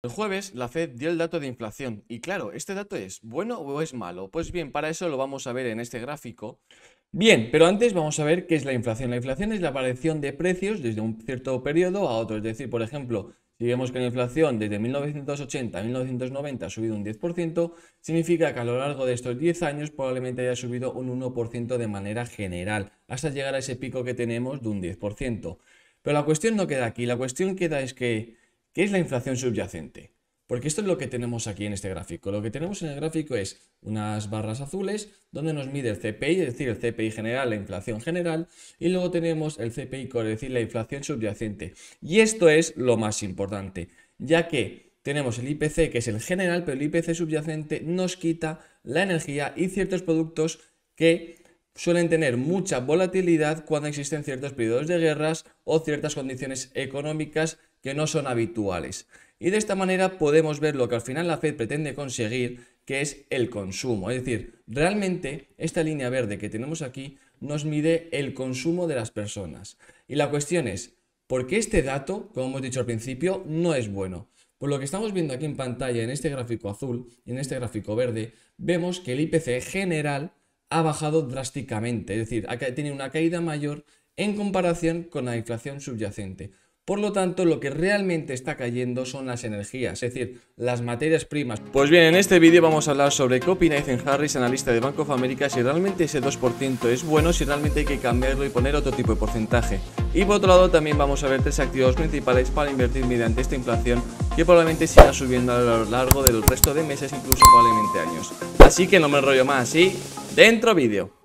El jueves la Fed dio el dato de inflación y claro, ¿este dato es bueno o es malo? Pues bien, para eso lo vamos a ver en este gráfico. Bien, pero antes vamos a ver qué es la inflación. La inflación es la variación de precios desde un cierto periodo a otro. Es decir, por ejemplo, si vemos que la inflación desde 1980 a 1990 ha subido un 10%, significa que a lo largo de estos 10 años probablemente haya subido un 1% de manera general, hasta llegar a ese pico que tenemos de un 10%. Pero la cuestión no queda aquí, la cuestión queda es que, ¿qué es la inflación subyacente? Porque esto es lo que tenemos aquí en este gráfico. Lo que tenemos en el gráfico es unas barras azules donde nos mide el CPI, es decir, el CPI general, la inflación general, y luego tenemos el CPI core, es decir, la inflación subyacente. Y esto es lo más importante, ya que tenemos el IPC, que es el general, pero el IPC subyacente nos quita la energía y ciertos productos que suelen tener mucha volatilidad cuando existen ciertos periodos de guerras o ciertas condiciones económicas que no son habituales. Y de esta manera podemos ver lo que al final la Fed pretende conseguir, que es el consumo. Es decir, realmente esta línea verde que tenemos aquí nos mide el consumo de las personas. Y la cuestión es, ¿por qué este dato, como hemos dicho al principio, no es bueno? Por lo que estamos viendo aquí en pantalla, en este gráfico azul y en este gráfico verde, vemos que el IPC general ha bajado drásticamente, es decir, ha tenido una caída mayor en comparación con la inflación subyacente. Por lo tanto, lo que realmente está cayendo son las energías, es decir, las materias primas. Pues bien, en este vídeo vamos a hablar sobre qué opina Ethan Harris, analista de Bank of America, si realmente ese 2% es bueno, si realmente hay que cambiarlo y poner otro tipo de porcentaje. Y por otro lado también vamos a ver tres activos principales para invertir mediante esta inflación que probablemente siga subiendo a lo largo del resto de meses, incluso probablemente años. Así que no me enrollo más y dentro vídeo.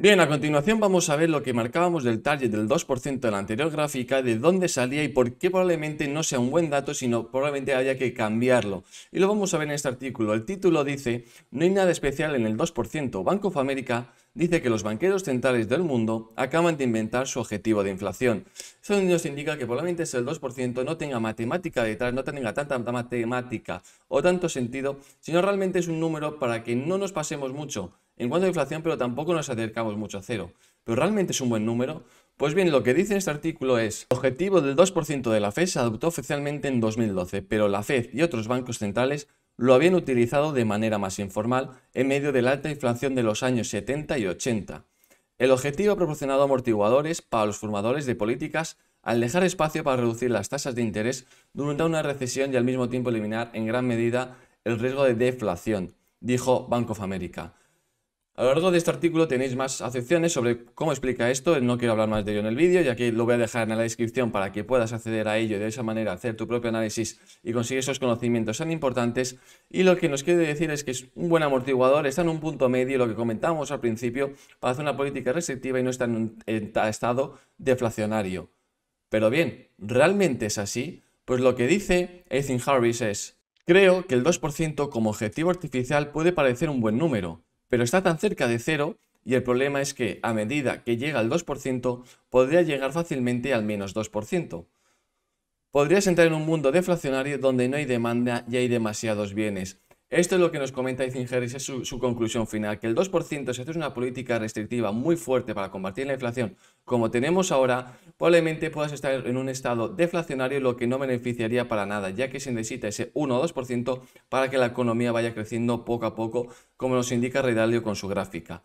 Bien, a continuación vamos a ver lo que marcábamos del target del 2% en la anterior gráfica, de dónde salía y por qué probablemente no sea un buen dato, sino probablemente haya que cambiarlo. Y lo vamos a ver en este artículo. El título dice, no hay nada especial en el 2%. Bank of America dice que los banqueros centrales del mundo acaban de inventar su objetivo de inflación. Eso nos indica que probablemente es el 2% no tenga matemática detrás, no tenga tanta matemática o tanto sentido, sino realmente es un número para que no nos pasemos mucho en cuanto a inflación, pero tampoco nos acercamos mucho a cero. ¿Pero realmente es un buen número? Pues bien, lo que dice este artículo es, el objetivo del 2% de la Fed se adoptó oficialmente en 2012, pero la Fed y otros bancos centrales lo habían utilizado de manera más informal en medio de la alta inflación de los años 70 y 80. El objetivo ha proporcionado amortiguadores para los formadores de políticas al dejar espacio para reducir las tasas de interés durante una recesión y al mismo tiempo eliminar en gran medida el riesgo de deflación, dijo Bank of America. A lo largo de este artículo tenéis más acepciones sobre cómo explica esto, no quiero hablar más de ello en el vídeo, ya que lo voy a dejar en la descripción para que puedas acceder a ello y de esa manera hacer tu propio análisis y conseguir esos conocimientos tan importantes. Y lo que nos quiere decir es que es un buen amortiguador, está en un punto medio, lo que comentábamos al principio, para hacer una política restrictiva y no está en un estado deflacionario. Pero bien, ¿realmente es así? Pues lo que dice Ethan Harris es, creo que el 2% como objetivo artificial puede parecer un buen número, pero está tan cerca de cero y el problema es que a medida que llega al 2% podría llegar fácilmente al menos 2%. Podrías entrar en un mundo deflacionario donde no hay demanda y hay demasiados bienes. Esto es lo que nos comenta Ethan Harris, es su conclusión final, que el 2% si haces una política restrictiva muy fuerte para combatir la inflación como tenemos ahora, probablemente puedas estar en un estado deflacionario, lo que no beneficiaría para nada, ya que se necesita ese 1 o 2% para que la economía vaya creciendo poco a poco, como nos indica Ray Dalio con su gráfica.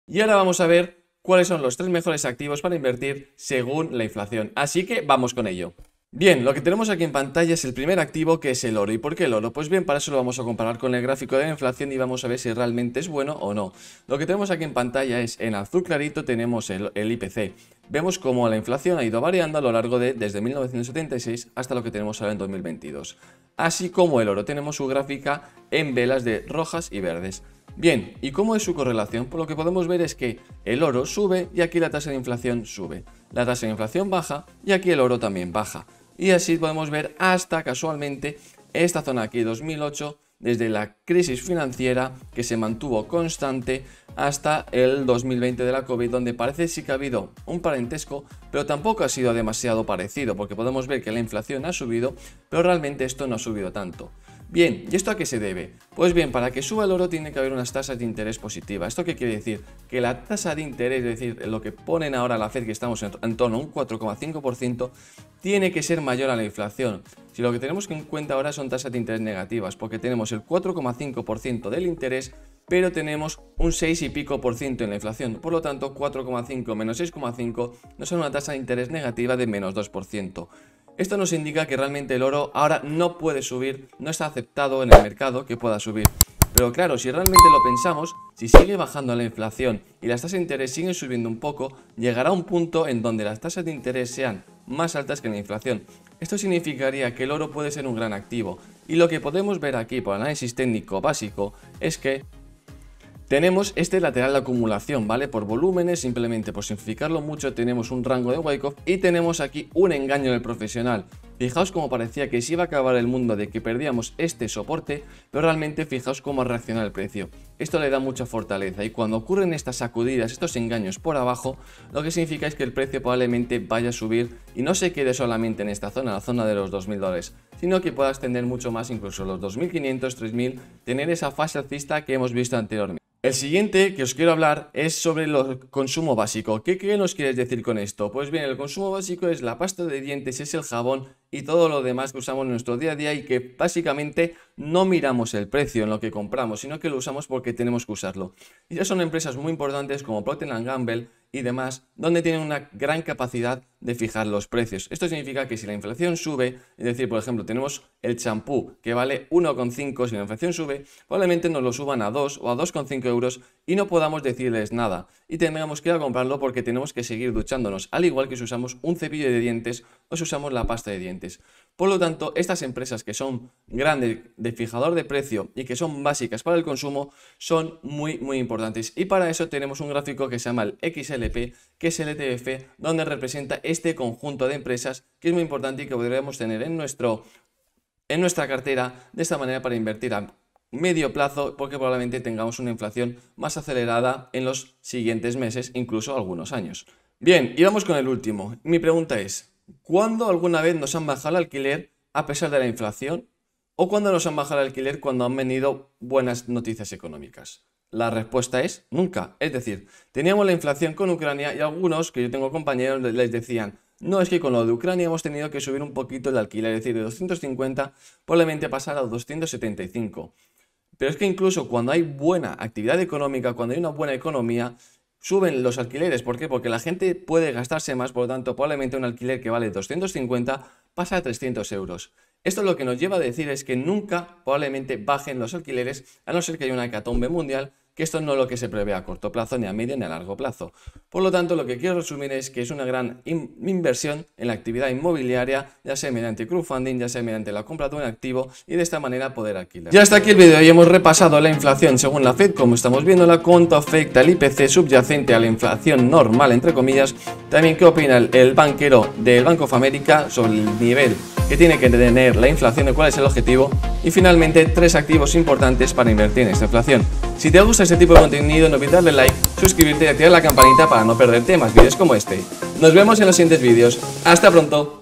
Y ahora vamos a ver cuáles son los tres mejores activos para invertir según la inflación. Así que vamos con ello. Bien, lo que tenemos aquí en pantalla es el primer activo, que es el oro. ¿Y por qué el oro? Pues bien, para eso lo vamos a comparar con el gráfico de la inflación y vamos a ver si realmente es bueno o no. Lo que tenemos aquí en pantalla es, en azul clarito tenemos el IPC. Vemos cómo la inflación ha ido variando a lo largo de desde 1976 hasta lo que tenemos ahora en 2022. Así como el oro, tenemos su gráfica en velas de rojas y verdes. Bien, ¿y cómo es su correlación? Pues lo que podemos ver es que el oro sube y aquí la tasa de inflación sube. La tasa de inflación baja y aquí el oro también baja. Y así podemos ver hasta casualmente esta zona aquí, 2008, desde la crisis financiera que se mantuvo constante hasta el 2020 de la COVID, donde parece sí que ha habido un parentesco, pero tampoco ha sido demasiado parecido, porque podemos ver que la inflación ha subido, pero realmente esto no ha subido tanto. Bien, ¿y esto a qué se debe? Pues bien, para que suba el oro tiene que haber unas tasas de interés positivas. ¿Esto qué quiere decir? Que la tasa de interés, es decir, lo que ponen ahora la Fed, que estamos en torno a un 4,5%, tiene que ser mayor a la inflación. Si lo que tenemos en cuenta ahora son tasas de interés negativas, porque tenemos el 4,5% del interés, pero tenemos un 6 y pico por ciento en la inflación. Por lo tanto, 4,5 menos 6,5 nos da una tasa de interés negativa de menos 2%. Esto nos indica que realmente el oro ahora no puede subir, no está aceptado en el mercado que pueda subir. Pero claro, si realmente lo pensamos, si sigue bajando la inflación y las tasas de interés siguen subiendo un poco, llegará un punto en donde las tasas de interés sean más altas que la inflación. Esto significaría que el oro puede ser un gran activo. Y lo que podemos ver aquí por análisis técnico básico es que tenemos este lateral de acumulación, ¿vale? Por volúmenes, simplemente por simplificarlo mucho, tenemos un rango de Wyckoff y tenemos aquí un engaño del profesional. Fijaos cómo parecía que se iba a acabar el mundo de que perdíamos este soporte, pero realmente fijaos cómo reacciona el precio. Esto le da mucha fortaleza y cuando ocurren estas sacudidas, estos engaños por abajo, lo que significa es que el precio probablemente vaya a subir y no se quede solamente en esta zona, la zona de los $2.000, sino que pueda extender mucho más, incluso los 2.500, 3.000, tener esa fase alcista que hemos visto anteriormente. El siguiente que os quiero hablar es sobre el consumo básico. ¿Qué nos quieres decir con esto? Pues bien, el consumo básico es la pasta de dientes, es el jabón y todo lo demás que usamos en nuestro día a día y que básicamente no miramos el precio en lo que compramos, sino que lo usamos porque tenemos que usarlo. Y ya son empresas muy importantes como Procter & Gamble y demás, donde tienen una gran capacidad de fijar los precios. Esto significa que si la inflación sube, es decir, por ejemplo, tenemos el champú que vale 1,5, si la inflación sube, probablemente nos lo suban a 2 o a 2,5 euros y no podamos decirles nada. Y tengamos que ir a comprarlo porque tenemos que seguir duchándonos, al igual que si usamos un cepillo de dientes o si usamos la pasta de dientes. Por lo tanto, estas empresas que son grandes de fijador de precio y que son básicas para el consumo son muy importantes. Y para eso tenemos un gráfico que se llama el XLP, que es el ETF, donde representa este conjunto de empresas que es muy importante y que podríamos tener en nuestra cartera de esta manera para invertir a medio plazo, porque probablemente tengamos una inflación más acelerada en los siguientes meses, incluso algunos años. Bien, y vamos con el último. Mi pregunta es, ¿cuándo alguna vez nos han bajado el alquiler a pesar de la inflación? ¿O cuándo nos han bajado el alquiler cuando han venido buenas noticias económicas? La respuesta es nunca. Es decir, teníamos la inflación con Ucrania y algunos, que yo tengo compañeros, les decían, no, es que con lo de Ucrania hemos tenido que subir un poquito el alquiler, es decir, de 250 probablemente pasar a 275. Pero es que incluso cuando hay buena actividad económica, cuando hay una buena economía, suben los alquileres. ¿Por qué? Porque la gente puede gastarse más, por lo tanto, probablemente un alquiler que vale 250 pasa a 300 euros. Esto lo que nos lleva a decir es que nunca probablemente bajen los alquileres, a no ser que haya una hecatombe mundial, que esto no es lo que se prevé a corto plazo, ni a medio ni a largo plazo. Por lo tanto, lo que quiero resumir es que es una gran inversión en la actividad inmobiliaria, ya sea mediante crowdfunding, ya sea mediante la compra de un activo y de esta manera poder alquilar. Ya hasta aquí el vídeo y hemos repasado la inflación según la Fed, como estamos viéndola, cuánto afecta el IPC subyacente a la inflación normal, entre comillas, también qué opina el banquero del Bank of America sobre el nivel que tiene que tener la inflación y cuál es el objetivo, y finalmente 3 activos importantes para invertir en esta inflación. Si te gusta este tipo de contenido, no olvides darle like, suscribirte y activar la campanita para no perderte más vídeos como este. Nos vemos en los siguientes vídeos. ¡Hasta pronto!